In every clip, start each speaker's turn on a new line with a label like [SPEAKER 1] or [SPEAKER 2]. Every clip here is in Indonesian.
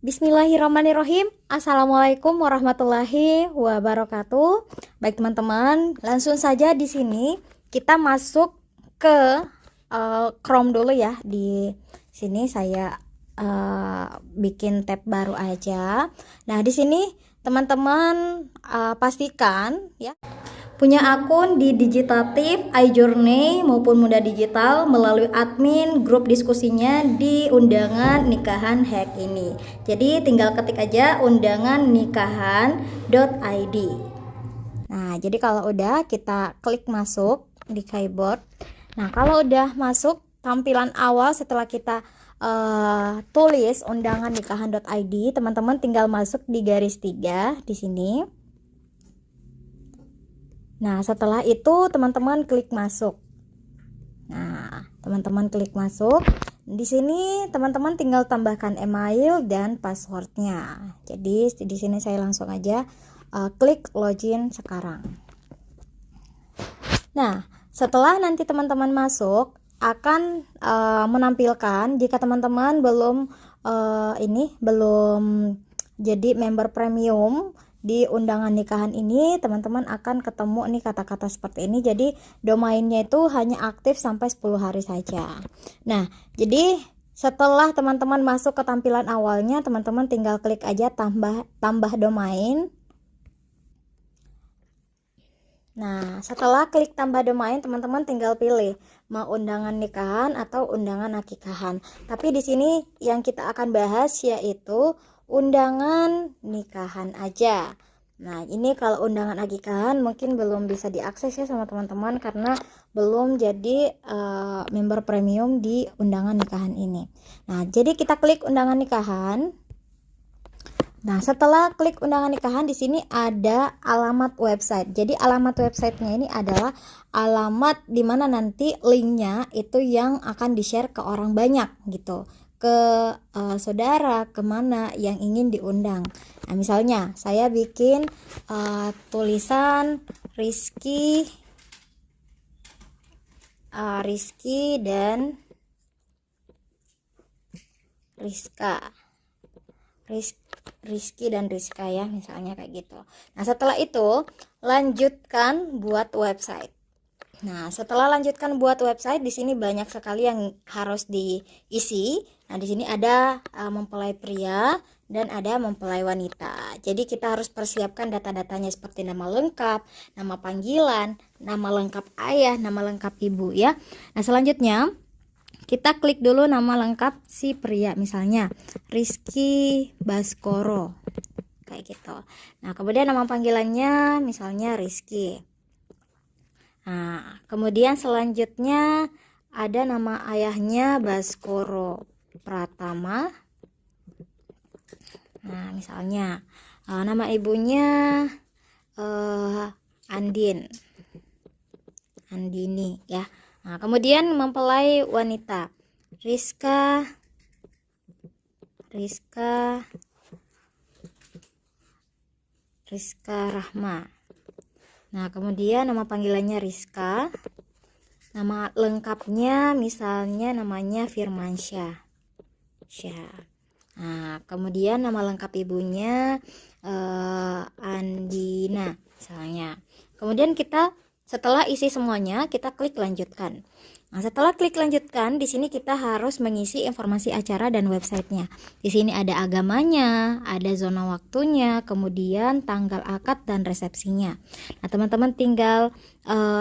[SPEAKER 1] Bismillahirrahmanirrahim. Assalamualaikum warahmatullahi wabarakatuh. Baik teman-teman, langsung saja di sini kita masuk ke Chrome dulu ya. Di sini saya bikin tab baru aja. Nah, di sini teman-teman pastikan ya punya akun di Digitatif, iJourney maupun Muda Digital melalui admin grup diskusinya di undangan nikahan hack ini. Jadi tinggal ketik aja undangan nikahan.id. Nah, jadi kalau udah kita klik masuk di keyboard. Nah, kalau udah masuk tampilan awal setelah kita tulis undangan nikahan.id, teman-teman tinggal masuk di garis 3 di sini. Nah, setelah itu teman-teman klik masuk. Nah, teman-teman klik masuk. Di sini teman-teman tinggal tambahkan email dan passwordnya. Jadi di sini saya langsung aja klik login sekarang. Nah, setelah nanti teman-teman masuk akan menampilkan jika teman-teman belum jadi member premium di undangan nikahan ini, teman-teman akan ketemu nih kata-kata seperti ini. Jadi domainnya itu hanya aktif sampai 10 hari saja. Nah, jadi setelah teman-teman masuk ke tampilan awalnya, teman-teman tinggal klik aja tambah domain. Nah, setelah klik tambah domain, teman-teman tinggal pilih mau undangan nikahan atau undangan akikahan. Tapi di sini yang kita akan bahas yaitu undangan nikahan aja. Nah, ini kalau undangan akikahan mungkin belum bisa diakses ya sama teman-teman karena belum jadi member premium di undangan nikahan ini. Nah, jadi kita klik undangan nikahan. Nah, setelah klik undangan nikahan di sini ada alamat website. Jadi alamat websitenya ini adalah alamat dimana nanti linknya itu yang akan di-share ke orang banyak gitu, ke saudara, kemana yang ingin diundang. Nah, misalnya saya bikin tulisan Rizky dan Rizka. Rizky dan Rizka ya, misalnya kayak gitu. Nah, setelah itu lanjutkan buat website. Nah, setelah lanjutkan buat website, di sini banyak sekali yang harus diisi. Nah, di sini ada mempelai pria dan ada mempelai wanita. Jadi kita harus persiapkan data-datanya seperti nama lengkap, nama panggilan, nama lengkap ayah, nama lengkap ibu ya. Nah, selanjutnya kita klik dulu nama lengkap si pria, misalnya Rizky Baskoro kayak gitu. Nah, kemudian nama panggilannya misalnya Rizky. Nah, kemudian selanjutnya ada nama ayahnya Baskoro Pratama. Nah, misalnya nama ibunya Andini ya. Nah, kemudian mempelai wanita Rizka Rahma. Nah, kemudian nama panggilannya Rizka. Nama lengkapnya misalnya namanya Firmansyah. Nah, kemudian nama lengkap ibunya Andina misalnya. Kemudian kita setelah isi semuanya, kita klik lanjutkan. Nah, setelah klik lanjutkan, di sini kita harus mengisi informasi acara dan websitenya. Di sini ada agamanya, ada zona waktunya, kemudian tanggal akad dan resepsinya. Nah, teman-teman tinggal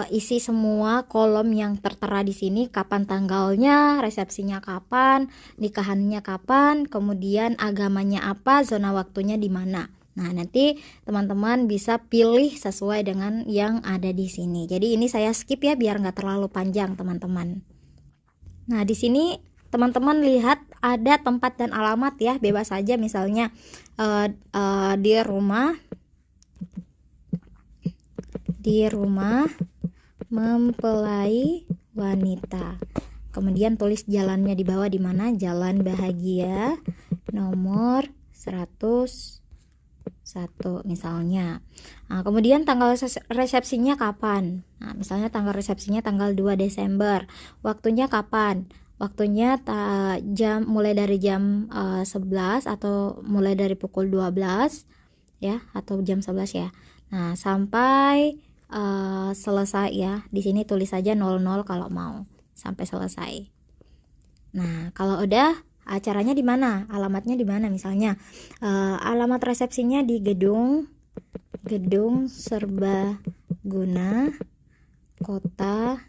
[SPEAKER 1] isi semua kolom yang tertera di sini, kapan tanggalnya, resepsinya kapan, nikahannya kapan, kemudian agamanya apa, zona waktunya di mana. Nah, nanti teman-teman bisa pilih sesuai dengan yang ada di sini. Jadi ini saya skip ya biar nggak terlalu panjang teman-teman. Nah, di sini teman-teman lihat ada tempat dan alamat ya, bebas saja misalnya di rumah mempelai wanita. Kemudian tulis jalannya di bawah di mana, Jalan Bahagia nomor 101 misalnya. Nah, kemudian tanggal resepsinya kapan? Nah, misalnya tanggal resepsinya tanggal 2 Desember. Waktunya kapan? Waktunya mulai dari jam 11 atau mulai dari pukul 12 ya, atau jam 11 ya. Nah, sampai selesai ya. Di sini tulis saja 00 kalau mau sampai selesai. Nah, kalau udah, acaranya di mana? Alamatnya di mana? Misalnya alamat resepsinya di Gedung Serbaguna Kota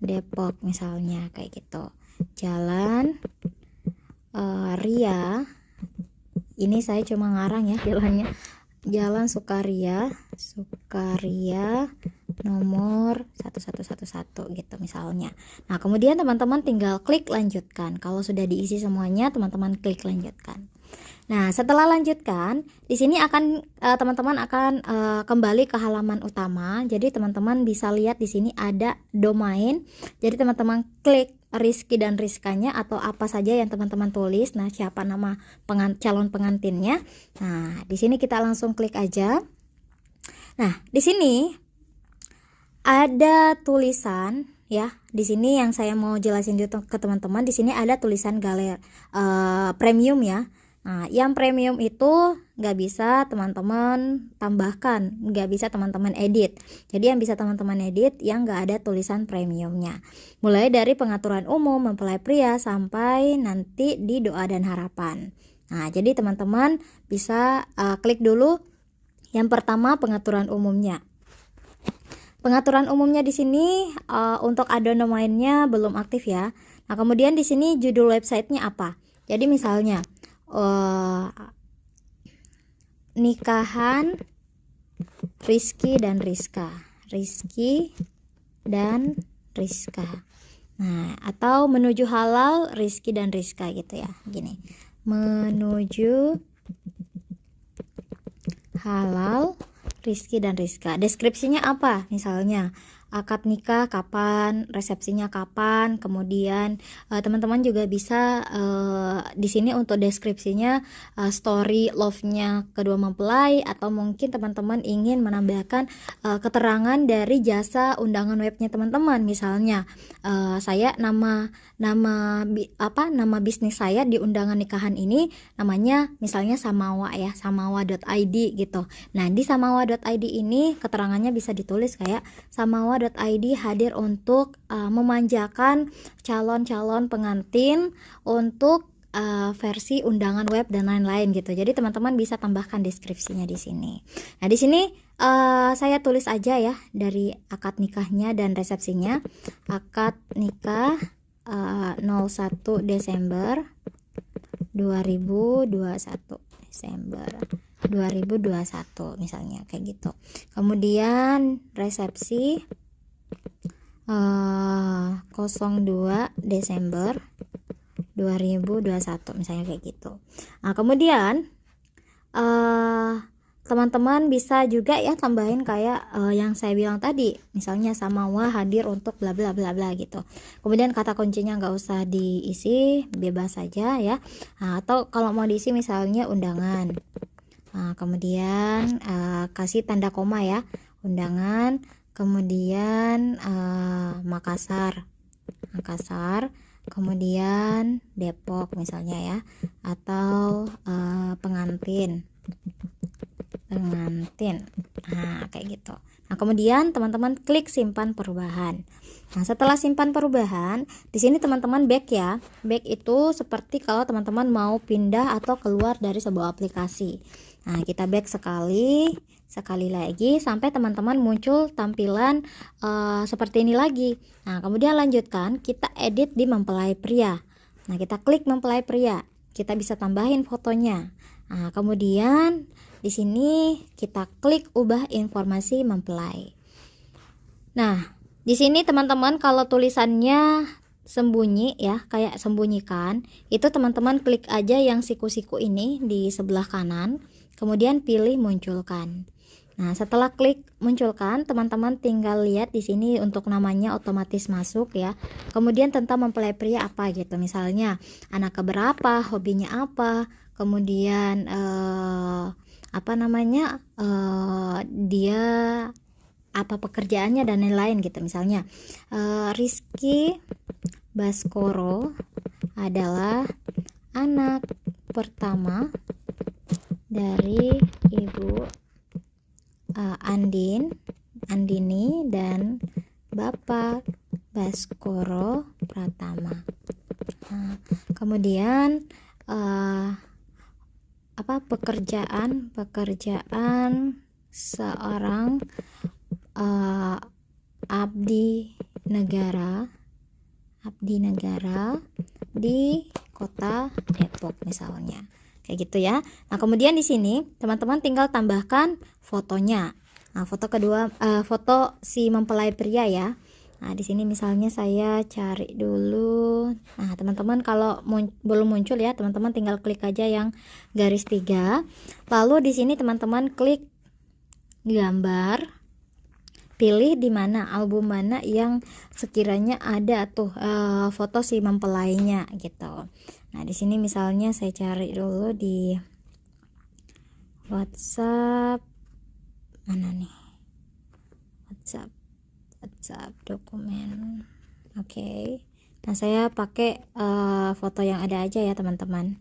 [SPEAKER 1] Depok misalnya, kayak gitu. Jalan Ria, ini saya cuma ngarang ya jalannya. Jalan Sukaria nomor 1111 gitu misalnya. Nah, kemudian teman-teman tinggal klik lanjutkan. Kalau sudah diisi semuanya, teman-teman klik lanjutkan. Nah, setelah lanjutkan, di sini akan teman-teman akan kembali ke halaman utama. Jadi teman-teman bisa lihat di sini ada domain. Jadi teman-teman klik Rizky dan Rizkanya atau apa saja yang teman-teman tulis. Nah, siapa nama calon pengantinnya. Nah, di sini kita langsung klik aja. Nah, di sini ada tulisan ya. Di sini yang saya mau jelasin ke teman-teman, di sini ada tulisan galeri premium ya. Nah, yang premium itu nggak bisa teman-teman tambahkan, nggak bisa teman-teman edit. Jadi yang bisa teman-teman edit yang nggak ada tulisan premiumnya. Mulai dari pengaturan umum, mempelai pria, sampai nanti di doa dan harapan. Nah, jadi teman-teman bisa klik dulu yang pertama, pengaturan umumnya. Pengaturan umumnya di sini untuk add-on domainnya belum aktif ya. Nah, kemudian di sini judul websitenya apa? Jadi misalnya nikahan Rizky dan Rizka. Nah, atau menuju halal Rizky dan Rizka gitu ya. Gini. Menuju halal Rizky dan Rizka. Deskripsinya apa? Misalnya akad nikah kapan, resepsinya kapan, kemudian teman-teman juga bisa di sini untuk deskripsinya story love-nya kedua mempelai, atau mungkin teman-teman ingin menambahkan keterangan dari jasa undangan webnya teman-teman. Misalnya saya nama bisnis saya di undangan nikahan ini namanya misalnya Samawa ya, samawa.id gitu. Nah, di samawa.id ini keterangannya bisa ditulis kayak samawa.id hadir untuk memanjakan calon-calon pengantin untuk versi undangan web dan lain-lain gitu. Jadi teman-teman bisa tambahkan deskripsinya di sini. Nah, di sini saya tulis aja ya dari akad nikahnya dan resepsinya. Akad nikah 01 Desember 2021 misalnya kayak gitu. Kemudian resepsi 02 Desember 2021 misalnya kayak gitu. Nah, kemudian teman-teman bisa juga ya tambahin kayak yang saya bilang tadi, misalnya Samawa hadir untuk bla bla bla bla gitu. Kemudian kata kuncinya nggak usah diisi, bebas saja ya. Nah, atau kalau mau diisi misalnya undangan. Nah, kemudian kasih tanda koma ya, undangan, kemudian Makassar, kemudian Depok misalnya ya, atau pengantin. Nah, kayak gitu. Nah, kemudian teman-teman klik simpan perubahan. Nah, setelah simpan perubahan, di sini teman-teman back ya. Back itu seperti kalau teman-teman mau pindah atau keluar dari sebuah aplikasi. Nah, kita back sekali lagi sampai teman-teman muncul tampilan seperti ini lagi. Nah, kemudian lanjutkan, kita edit di mempelai pria. Nah, kita klik mempelai pria. Kita bisa tambahin fotonya. Nah, kemudian di sini kita klik ubah informasi mempelai. Nah, di sini teman-teman kalau tulisannya sembunyi ya, kayak sembunyikan, itu teman-teman klik aja yang siku-siku ini di sebelah kanan, kemudian pilih munculkan. Nah, setelah klik munculkan, teman-teman tinggal lihat di sini untuk namanya otomatis masuk ya. Kemudian tentang mempelai pria apa gitu, misalnya anak keberapa, hobinya apa, kemudian dia apa pekerjaannya dan lain-lain gitu. Misalnya Rizky Baskoro adalah anak pertama dari Ibu Andini dan Bapak Baskoro Pratama. Nah, kemudian pekerjaan seorang abdi negara di kota Depok misalnya. Kayak gitu ya. Nah, kemudian di sini teman-teman tinggal tambahkan fotonya. Nah, foto kedua, foto si mempelai pria ya. Nah, di sini misalnya saya cari dulu. Nah, teman-teman kalau belum muncul ya, teman-teman tinggal klik aja yang garis 3. Lalu di sini teman-teman klik gambar. Pilih di mana, album mana yang sekiranya ada tuh foto si mempelainya gitu. Nah, di sini misalnya saya cari dulu di WhatsApp. Mana nih? WhatsApp dokumen. Oke. Nah, saya pakai foto yang ada aja ya, teman-teman.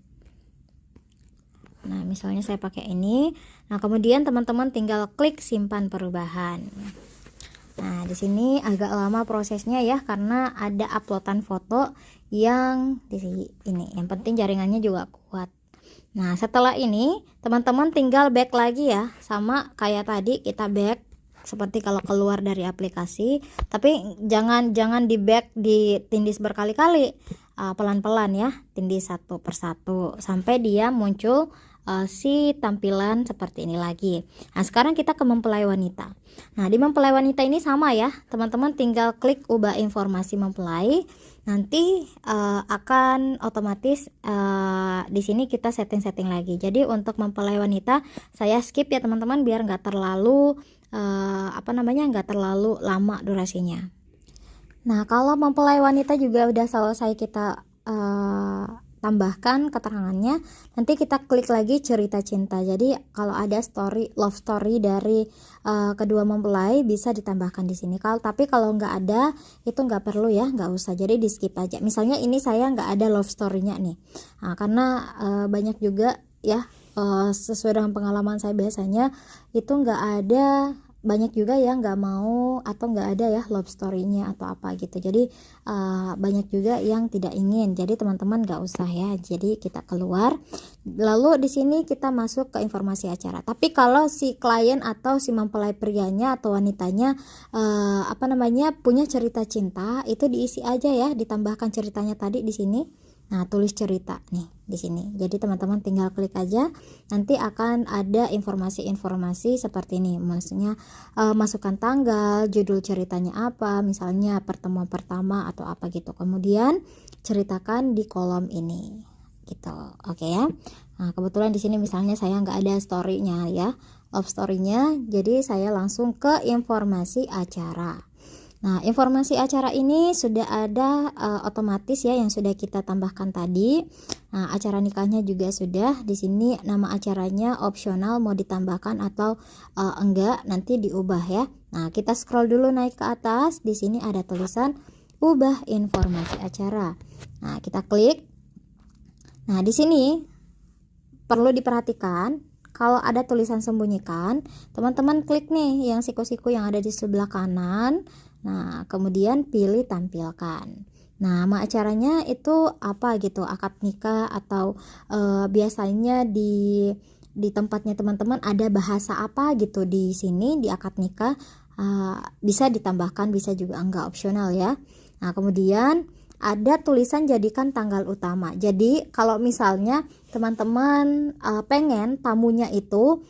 [SPEAKER 1] Nah, misalnya saya pakai ini. Nah, kemudian teman-teman tinggal klik simpan perubahan. Nah, di sini agak lama prosesnya ya, karena ada uploadan foto yang di sini. Yang penting jaringannya juga kuat. Nah, setelah ini teman-teman tinggal back lagi ya, sama kayak tadi kita back seperti kalau keluar dari aplikasi, tapi jangan di back ditindis berkali-kali, pelan-pelan ya, tindis satu persatu sampai dia muncul si tampilan seperti ini lagi. Nah, sekarang kita ke mempelai wanita. Nah, di mempelai wanita ini sama ya, teman-teman tinggal klik ubah informasi mempelai. Nanti akan otomatis di sini kita setting lagi. Jadi untuk mempelai wanita saya skip ya teman-teman, biar nggak terlalu nggak terlalu lama durasinya. Nah, kalau mempelai wanita juga udah selesai kita tambahkan keterangannya, nanti kita klik lagi cerita cinta. Jadi kalau ada love story dari kedua mempelai bisa ditambahkan di sini. Tapi kalau nggak ada itu nggak perlu ya, nggak usah. Jadi di skip aja. Misalnya ini saya nggak ada love story-nya nih, karena banyak juga ya, sesuai dengan pengalaman saya biasanya itu nggak ada. Banyak juga yang nggak mau atau nggak ada ya love story-nya atau apa gitu. Jadi banyak juga yang tidak ingin. Jadi teman-teman nggak usah ya. Jadi kita keluar. Lalu di sini kita masuk ke informasi acara. Tapi kalau si klien atau si mempelai prianya atau wanitanya punya cerita cinta, itu diisi aja ya. Ditambahkan ceritanya tadi di sini. Nah, tulis cerita nih di sini. Jadi teman-teman tinggal klik aja, nanti akan ada informasi-informasi seperti ini. Maksudnya masukkan tanggal, judul ceritanya apa, misalnya pertemuan pertama atau apa gitu. Kemudian ceritakan di kolom ini. Gitu. Oke ya. Nah, kebetulan di sini misalnya saya nggak ada story-nya ya, love story-nya. Jadi saya langsung ke informasi acara. Nah, informasi acara ini sudah ada otomatis ya yang sudah kita tambahkan tadi. Nah, acara nikahnya juga sudah. Di sini nama acaranya opsional, mau ditambahkan atau enggak nanti diubah ya. Nah, kita scroll dulu naik ke atas. Di sini ada tulisan ubah informasi acara. Nah, kita klik. Nah, di sini perlu diperhatikan, kalau ada tulisan sembunyikan, teman-teman klik nih yang siku-siku yang ada di sebelah kanan. Nah, kemudian pilih tampilkan. Nah, nama acaranya itu apa gitu, akad nikah atau biasanya di tempatnya teman-teman ada bahasa apa gitu di sini di akad nikah, bisa ditambahkan, bisa juga enggak, opsional ya. Nah, kemudian ada tulisan jadikan tanggal utama. Jadi kalau misalnya teman-teman pengen tamunya itu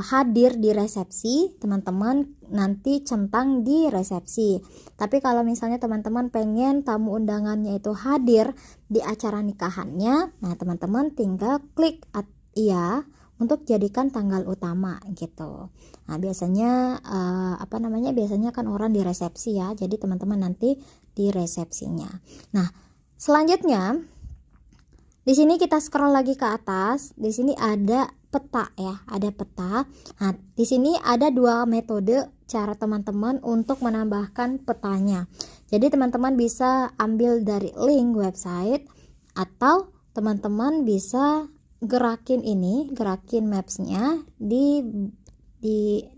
[SPEAKER 1] hadir di resepsi, teman-teman nanti centang di resepsi. Tapi kalau misalnya teman-teman pengen tamu undangannya itu hadir di acara nikahannya, nah teman-teman tinggal klik iya untuk jadikan tanggal utama gitu. Nah, biasanya biasanya kan orang di resepsi ya. Jadi teman-teman nanti di resepsinya. Nah, selanjutnya Di sini kita scroll lagi ke atas. Di sini ada peta ya, ada peta. Nah, di sini ada dua metode cara teman-teman untuk menambahkan petanya. Jadi teman-teman bisa ambil dari link website atau teman-teman bisa gerakin mapsnya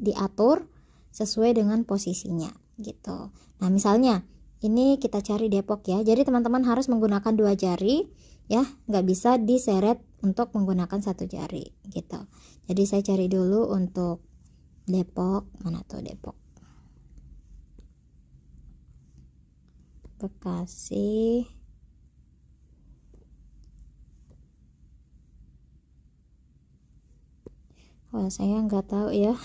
[SPEAKER 1] diatur sesuai dengan posisinya gitu. Nah, misalnya ini kita cari Depok ya. Jadi teman-teman harus menggunakan dua jari ya, nggak bisa diseret untuk menggunakan satu jari gitu. Jadi saya cari dulu untuk Depok, mana tuh Depok, Bekasi, oh saya nggak tahu ya.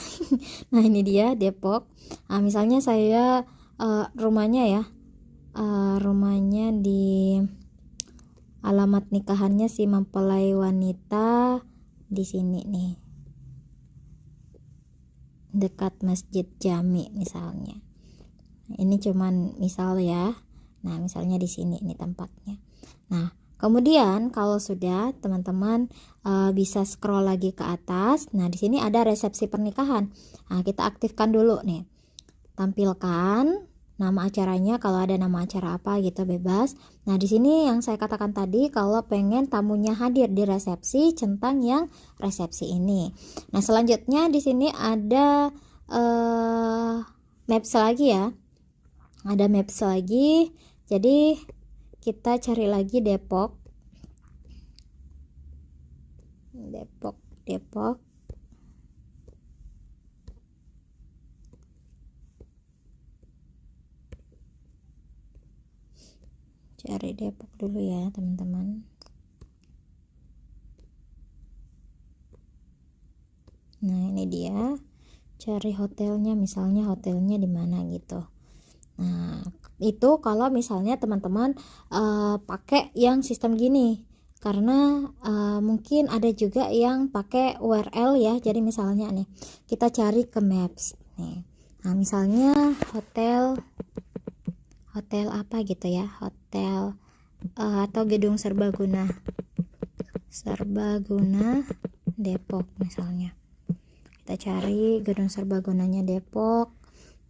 [SPEAKER 1] Nah ini dia Depok. Nah misalnya saya rumahnya ya, rumahnya di alamat nikahannya si mempelai wanita di sini nih, dekat Masjid Jami misalnya. Ini cuman misal ya. Nah misalnya di sini ini tempatnya. Nah kemudian kalau sudah teman-teman bisa scroll lagi ke atas. Nah di sini ada resepsi pernikahan. Nah kita aktifkan dulu nih, tampilkan nama acaranya, kalau ada nama acara apa gitu bebas. Nah di sini yang saya katakan tadi, kalau pengen tamunya hadir di resepsi, centang yang resepsi ini. Nah selanjutnya di sini ada maps lagi ya, ada maps lagi. Jadi kita cari lagi Depok, cari Depok dulu ya teman-teman. Nah ini dia, cari hotelnya, misalnya hotelnya di mana gitu. Nah itu kalau misalnya teman-teman pakai yang sistem gini, karena mungkin ada juga yang pakai URL ya. Jadi misalnya nih kita cari ke maps nih. Nah misalnya hotel apa gitu ya, hotel atau gedung serbaguna Depok misalnya. Kita cari gedung serbagunanya Depok.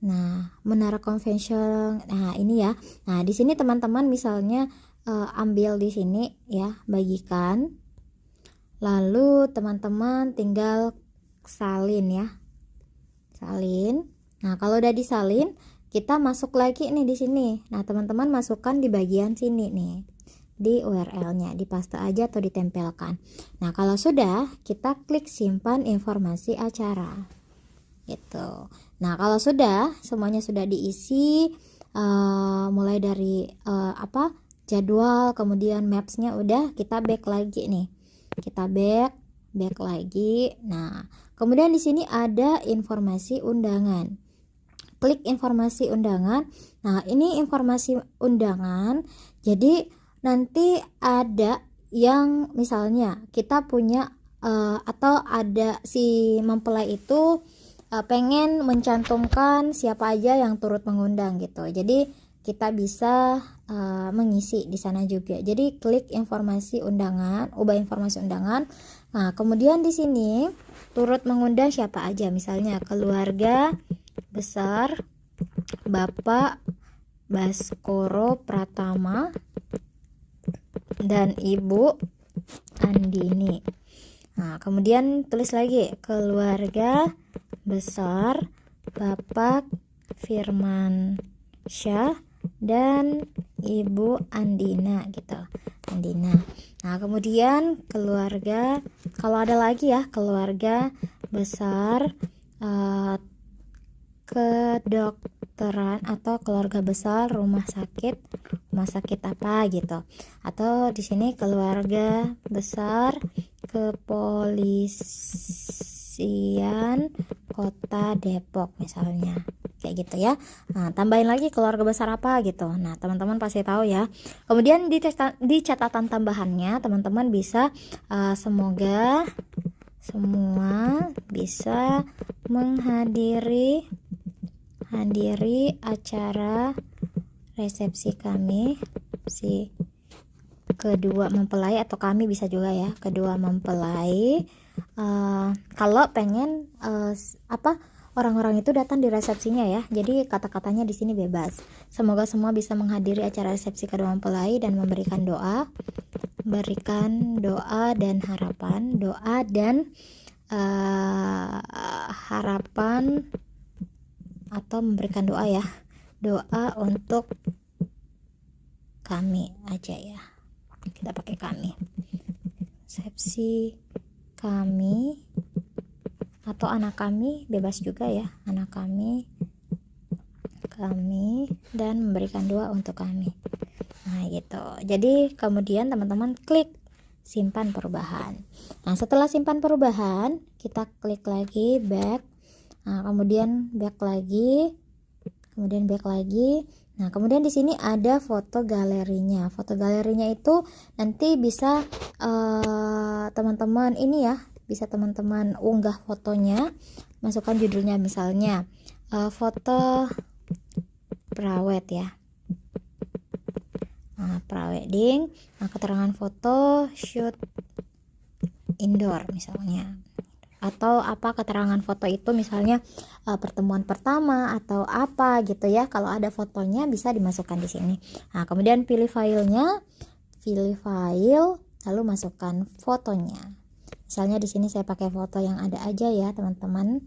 [SPEAKER 1] Nah Menara Convention, nah ini ya. Nah di sini teman-teman misalnya ambil di sini ya, bagikan, lalu teman-teman tinggal salin ya, salin. Nah kalau udah disalin, kita masuk lagi nih di sini. Nah teman-teman masukkan di bagian sini nih, di URL-nya, dipaste aja atau ditempelkan. Nah kalau sudah, kita klik simpan informasi acara gitu. Nah kalau sudah semuanya sudah diisi, mulai dari jadwal, kemudian mapsnya udah, kita back lagi nih, kita back lagi. Nah kemudian di sini ada informasi undangan, klik informasi undangan. Nah ini informasi undangan, jadi nanti ada yang misalnya kita punya atau ada si mempelai itu pengen mencantumkan siapa aja yang turut mengundang gitu. Jadi kita bisa mengisi di sana juga. Jadi klik informasi undangan, ubah informasi undangan. Nah kemudian di sini turut mengundang siapa aja, misalnya keluarga besar Bapak Baskoro Pratama dan Ibu Andini. Nah kemudian tulis lagi keluarga besar Bapak Firman Syah dan Ibu Andina gitu, Andina. Nah kemudian keluarga, kalau ada lagi ya, keluarga besar kedokteran atau keluarga besar rumah sakit apa gitu, atau di sini keluarga besar kepolisian kota Depok misalnya, kayak gitu ya. Nah tambahin lagi keluarga besar apa gitu. Nah teman-teman pasti tahu ya. Kemudian di catatan tambahannya teman-teman bisa semoga semua bisa menghadiri acara resepsi kami kedua mempelai, atau kami bisa juga ya, kedua mempelai, kalau pengen orang-orang itu datang di resepsinya ya. Jadi kata-katanya di sini bebas. Semoga semua bisa menghadiri acara resepsi kedua mempelai dan memberikan doa dan harapan, harapan atau memberikan doa ya, doa untuk kami aja ya, kita pakai kami, resepsi kami atau anak kami, bebas juga ya, anak kami dan memberikan doa untuk kami. Nah gitu. Jadi kemudian teman-teman klik simpan perubahan. Nah setelah simpan perubahan, kita klik lagi back. Nah kemudian back lagi, Nah kemudian di sini ada foto galerinya. Foto galerinya itu nanti bisa teman-teman ini ya, bisa teman-teman unggah fotonya, masukkan judulnya misalnya foto prawed ya. Nah, prawedding, keterangan foto shoot indoor misalnya, atau apa keterangan foto itu misalnya pertemuan pertama atau apa gitu ya. Kalau ada fotonya bisa dimasukkan di sini. Nah kemudian pilih filenya, pilih file, lalu masukkan fotonya. Misalnya di sini saya pakai foto yang ada aja ya teman-teman.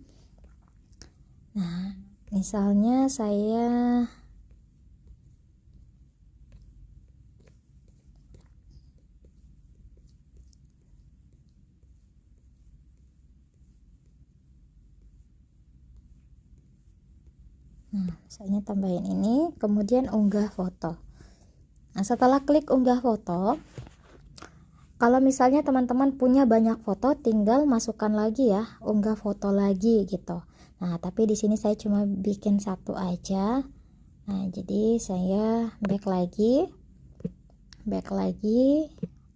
[SPEAKER 1] Nah misalnya saya misalnya tambahin ini, kemudian unggah foto. Nah setelah klik unggah foto, kalau misalnya teman-teman punya banyak foto, tinggal masukkan lagi ya, unggah foto lagi gitu. Nah tapi di sini saya cuma bikin satu aja. Nah jadi saya back lagi,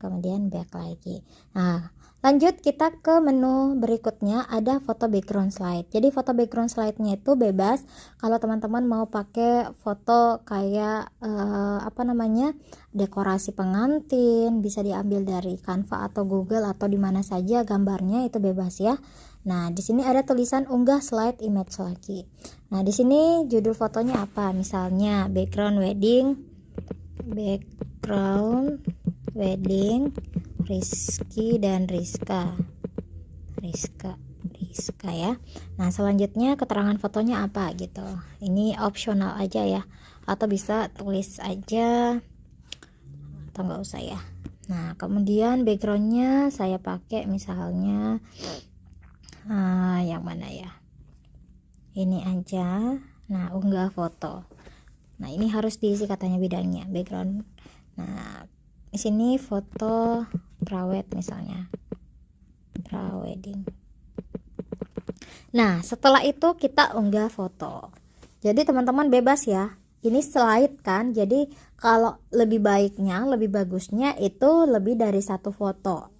[SPEAKER 1] kemudian back lagi. Nah lanjut kita ke menu berikutnya, ada foto background slide. Jadi foto background slide-nya itu bebas. Kalau teman-teman mau pakai foto kayak dekorasi pengantin, bisa diambil dari Canva atau Google atau di mana saja gambarnya, itu bebas ya. Nah di sini ada tulisan unggah slide image lagi. Nah di sini judul fotonya apa? Misalnya background wedding Rizky dan Rizka ya. Nah selanjutnya keterangan fotonya apa gitu, ini opsional aja ya, atau bisa tulis aja atau enggak usah ya. Nah kemudian backgroundnya saya pakai misalnya yang mana ya, ini aja. Nah unggah foto, nah ini harus diisi katanya bidangnya background. Nah di sini foto prawed misalnya, prawedding. Nah setelah itu kita unggah foto. Jadi teman-teman bebas ya, ini slide kan, jadi kalau lebih bagusnya itu lebih dari satu foto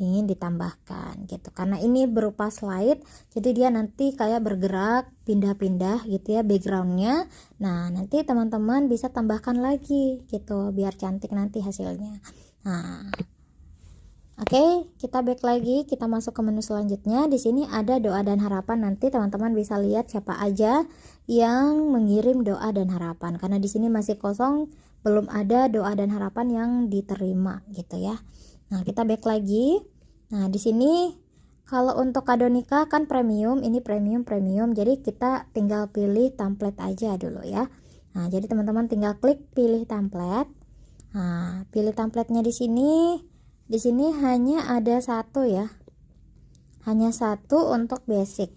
[SPEAKER 1] ingin ditambahkan gitu, karena ini berupa slide, jadi dia nanti kayak bergerak pindah-pindah gitu ya backgroundnya. Nah nanti teman-teman bisa tambahkan lagi gitu biar cantik nanti hasilnya. Nah oke, kita back lagi, kita masuk ke menu selanjutnya. Di sini ada doa dan harapan, nanti teman-teman bisa lihat siapa aja yang mengirim doa dan harapan, karena di sini masih kosong, belum ada doa dan harapan yang diterima gitu ya. Nah kita back lagi. Nah di sini kalau untuk kado nikah kan premium, ini premium, jadi kita tinggal pilih template aja dulu ya. Nah jadi teman-teman tinggal klik pilih template. Nah pilih templatenya di sini hanya ada satu ya, hanya satu untuk basic.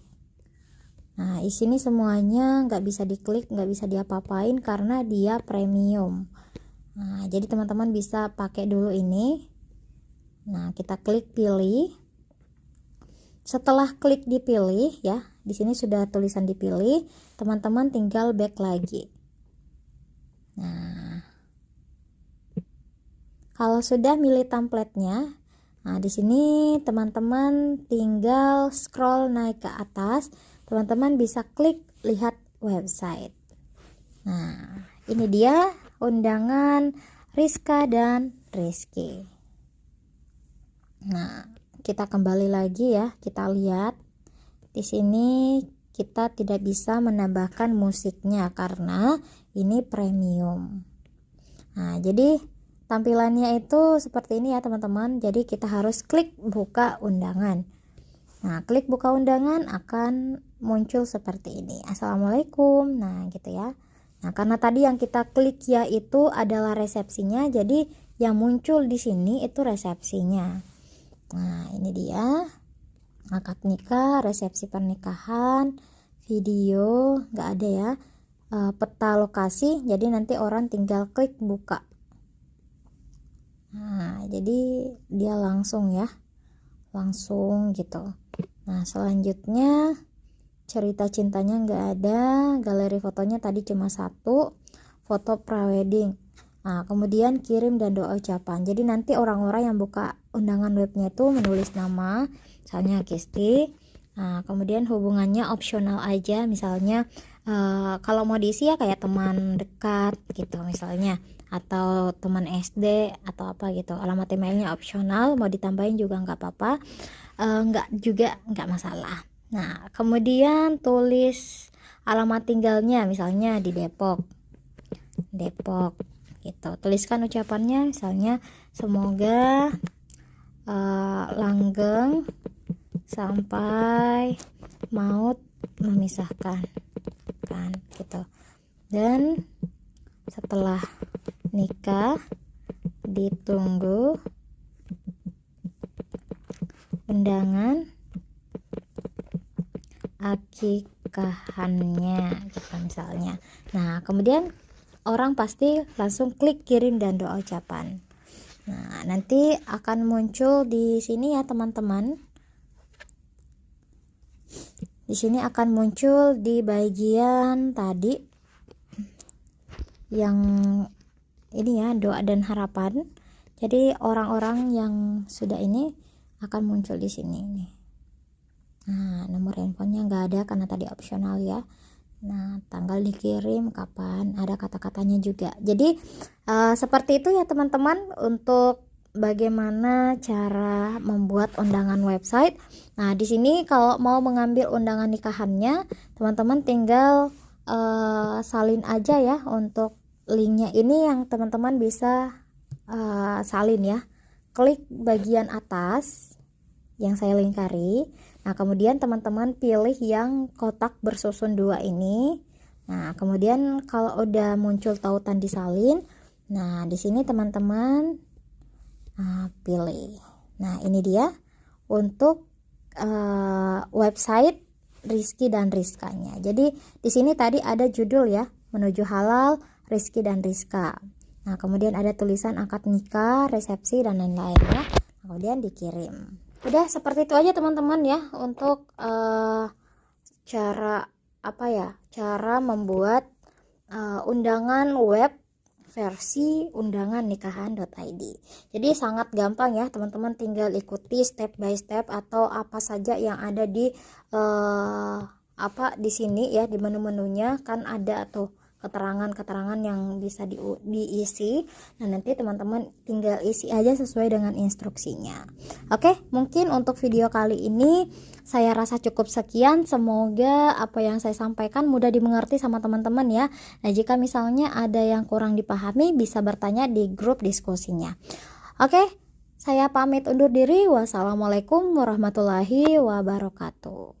[SPEAKER 1] Nah di sini semuanya nggak bisa diklik, nggak bisa diapa-apain karena dia premium. Nah jadi teman-teman bisa pakai dulu ini. Nah kita klik pilih. Setelah klik dipilih ya, di sini sudah tulisan dipilih, teman-teman tinggal back lagi. Nah kalau sudah milih templatenya, nah di sini teman-teman tinggal scroll naik ke atas, teman-teman bisa klik lihat website. Nah ini dia undangan Rizka dan Rizky. Nah, kita kembali lagi ya, kita lihat di sini kita tidak bisa menambahkan musiknya karena ini premium. Nah, jadi tampilannya itu seperti ini ya teman-teman. Jadi kita harus klik buka undangan. Nah, klik buka undangan akan muncul seperti ini. Assalamualaikum. Nah, gitu ya. Nah, karena tadi yang kita klik ya itu adalah resepsinya, jadi yang muncul di sini itu resepsinya. Nah, ini dia. Akad nikah, resepsi pernikahan, video, nggak ada ya. Peta lokasi, jadi nanti orang tinggal klik buka. Nah, jadi dia langsung ya, langsung gitu. Nah, selanjutnya cerita cintanya nggak ada, galeri fotonya tadi cuma satu, foto prawedding. Nah, kemudian kirim dan doa ucapan. Jadi nanti orang-orang yang buka undangan webnya itu menulis nama, misalnya Kisti. Nah, kemudian hubungannya opsional aja, misalnya kalau mau diisi ya kayak teman dekat gitu misalnya, atau teman SD atau apa gitu. Alamat emailnya opsional, mau ditambahin juga nggak apa-apa, nggak juga nggak masalah. Nah, kemudian tulis alamat tinggalnya, misalnya di Depok gitu. Tuliskan ucapannya, misalnya semoga langgeng sampai maut memisahkan, kan gitu. Dan setelah nikah ditunggu undangan akikahannya gitu misalnya. Nah, kemudian orang pasti langsung klik kirim dan doa ucapan. Nah, nanti akan muncul di sini ya teman-teman. Di sini akan muncul di bagian tadi yang ini ya, doa dan harapan. Jadi orang-orang yang sudah ini akan muncul di sini nih. Nah, nomor handphonenya nggak ada karena tadi opsional ya. Nah, tanggal dikirim kapan, ada kata-katanya juga. Jadi seperti itu ya teman-teman untuk bagaimana cara membuat undangan website. Nah, di sini kalau mau mengambil undangan nikahannya, teman-teman tinggal salin aja ya untuk linknya. Ini yang teman-teman bisa salin ya. Klik bagian atas yang saya lingkari. Nah, kemudian teman-teman pilih yang kotak bersusun dua ini. Nah, kemudian kalau udah muncul tautan disalin, nah di sini teman-teman pilih. Nah, ini dia untuk website Rizky dan Rizkanya. Jadi di sini tadi ada judul ya, menuju halal Rizky dan Rizka. Nah, kemudian ada tulisan akad nikah, resepsi dan lain-lain ya. Kemudian dikirim. Udah seperti itu aja teman-teman ya untuk cara membuat undangan web versi undangan nikahan.id. Jadi sangat gampang ya teman-teman, tinggal ikuti step by step atau apa saja yang ada di di sini ya, di menu-menunya kan ada tuh keterangan-keterangan yang bisa diisi. Nah, nanti teman-teman tinggal isi aja sesuai dengan instruksinya. Oke, mungkin untuk video kali ini saya rasa cukup sekian. Semoga apa yang saya sampaikan mudah dimengerti sama teman-teman ya. Nah, jika misalnya ada yang kurang dipahami bisa bertanya di grup diskusinya. Oke, saya pamit undur diri. Wassalamualaikum warahmatullahi wabarakatuh.